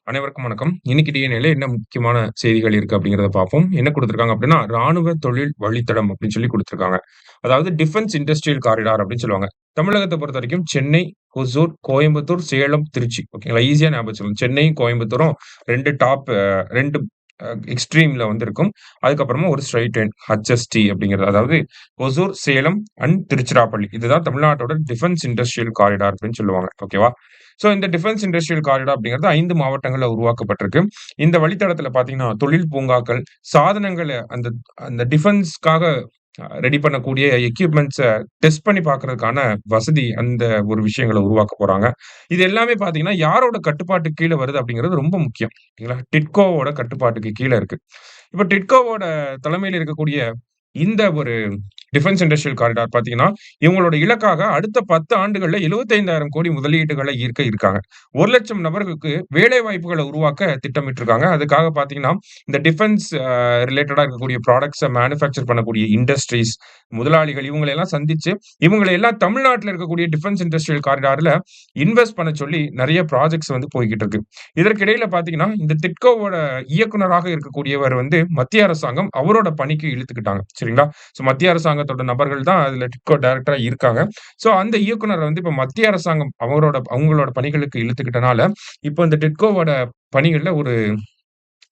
அனைவருக்கும் வணக்கம். இன்னைக்கு டிஎன்ஏல என்ன முக்கியமான செய்திகள் இருக்கு அப்படிங்கிறத பார்ப்போம். என்ன குடுத்திருக்காங்க அப்படின்னா, ராணுவ தொழில் வழித்தடம் அப்படின்னு சொல்லி குடுத்திருக்காங்க. அதாவது டிஃபென்ஸ் இண்டஸ்ட்ரியல் காரிடார் அப்படின்னு சொல்லுவாங்க. தமிழகத்த பொறுத்தவரைக்கும் சென்னை, ஒசூர், கோயம்புத்தூர், சேலம், திருச்சி. ஓகேங்களா? ஈஸியா ஞாபகம் வச்சுக்கலாம். சென்னையும், கோயம்புத்தூரும் 2 டாப் 2 எக்ஸ்ட்ரீம்ல வந்து இருக்கும். அதுக்கப்புறமா ஒரு ஸ்ட்ரெய்ட் லைன் HST அப்படிங்கிறது. அதாவது ஒசூர், சேலம் அண்ட் திருச்சிராப்பள்ளி. இதுதான் தமிழ்நாட்டோட டிஃபென்ஸ் இண்டஸ்ட்ரியல் காரிடார் அப்படின்னு சொல்லுவாங்க. ஓகேவா? ஸோ இந்த டிஃபென்ஸ் இண்டஸ்ட்ரியல் காரிடார் அப்படிங்கிறது 5 மாவட்டங்கள்ல உருவாக்கப்பட்டிருக்கு. இந்த வழித்தடத்துல பார்த்தீங்கன்னா, தொழில் பூங்காக்கள், சாதனங்கள அந்த அந்த டிஃபென்ஸ்க்காக ரெடி பண்ணக்கூடிய எக்யூப்மென்ட்ஸ டெஸ்ட் பண்ணி பார்க்கறதுக்கான வசதி அந்த ஒரு விஷயங்கள உருவாக்க போறாங்க. இது எல்லாமே பார்த்தீங்கன்னா, யாரோட கட்டுப்பாட்டுக்கு கீழ வருது அப்படிங்கிறது ரொம்ப முக்கியம். ஓகேங்களா? டிட்கோவோட கட்டுப்பாட்டுக்கு கீழ இருக்கு. இப்ப டிட்கோவோட தலைமையில இருக்கக்கூடிய இந்த ஒரு டிஃபென்ஸ் இண்டஸ்ட்ரியல் காரிடார் பார்த்தீங்கன்னா, இவங்களோட இலக்காக அடுத்த 10 ஆண்டுகள்ல 75,000 கோடி முதலீடுகள ஈர்க்க இருக்காங்க. 1,00,000 நபர்களுக்கு வேலை வாய்ப்புகள உருவாக்க திட்டமிட்டிருக்காங்க. அதுக்காக பார்த்தீங்கன்னா, இந்த டிஃபென்ஸ் ரிலேட்டடா இருக்கக்கூடிய ப்ராடக்ட்ஸ மேனுஃபேக்சர் பண்ணக்கூடிய இண்டஸ்ட்ரீஸ், முதலாளிகள் இவங்கள எல்லாம் சந்திச்சு, இவங்கள எல்லாம் தமிழ்நாட்டுல இருக்கக்கூடிய டிஃபென்ஸ் இண்டஸ்ட்ரியல் காரிடார்ல இன்வெஸ்ட் பண்ண சொல்லி நெறைய ப்ராஜெக்ட்ஸ் வந்து போய்க்கிட்டு இருக்கு. இதற்கிடையில பார்த்தீங்கன்னா, இந்த டிட்கோவோட இயக்குனராக இருக்கக்கூடியவர் வந்து மத்திய அரசாங்கம் அவரோட பணிக்கு இழுத்துக்கிட்டாங்க. சரிங்களா? ஸோ மத்திய அரசாங்கத்தோட நபர்கள் தான் அதுல டிட்கோ டைரக்டரா இருக்காங்க. ஸோ அந்த இயக்குனர வந்து இப்ப மத்திய அரசாங்கம் அவங்களோட பணிகளுக்கு இழுத்துக்கிட்டனால, இப்போ இந்த டிட்கோவோட பணிகள்ல ஒரு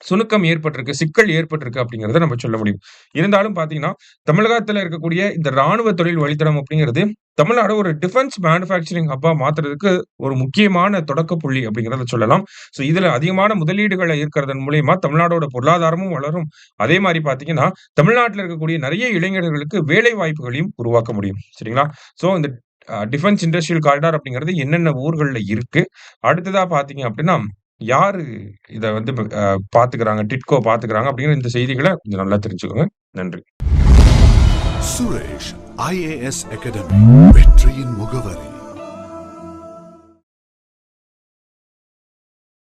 சுணுக்கம் ஏற்பட்டிருக்கு, சிக்கல் ஏற்பட்டிருக்கு அப்படிங்கிறத நம்ம சொல்ல முடியும். இருந்தாலும் பார்த்தீங்கன்னா, தமிழகத்துல இருக்கக்கூடிய இந்த ராணுவ தொழில் வழித்தடம் அப்படிங்கிறது, தமிழ்நாட ஒரு டிஃபென்ஸ் மேனுஃபேக்சரிங் ஹப்பா மாத்துறதுக்கு ஒரு முக்கியமான தொடக்க புள்ளி அப்படிங்கிறத சொல்லலாம். ஸோ இதுல அதிகமான முதலீடுகள ஈர்க்கிறதன் மூலியமா தமிழ்நாடோட பொருளாதாரமும் வளரும். அதே மாரி பார்த்தீங்கன்னா, தமிழ்நாட்டுல இருக்கக்கூடிய நெறைய இளைஞர்களுக்கு வேலை வாய்ப்புகளையும் உருவாக்க முடியும். சரிங்களா? ஸோ இந்த டிஃபென்ஸ் இண்டஸ்ட்ரியல் காரிடார் அப்படிங்கிறது என்னென்ன ஊர்கள்ல இருக்கு? அடுத்ததா பார்த்தீங்க அப்படின்னா, யாரு இத வந்து பாத்துக்கிறாங்க, டிட்கோ பாத்துக்கிறாங்க அப்படிங்கிற இந்த செய்திகள கொஞ்சம் நல்லா தெரிஞ்சுக்கோங்க. நன்றி. சுரேஷ் IAS அகாடமி வெற்றியின்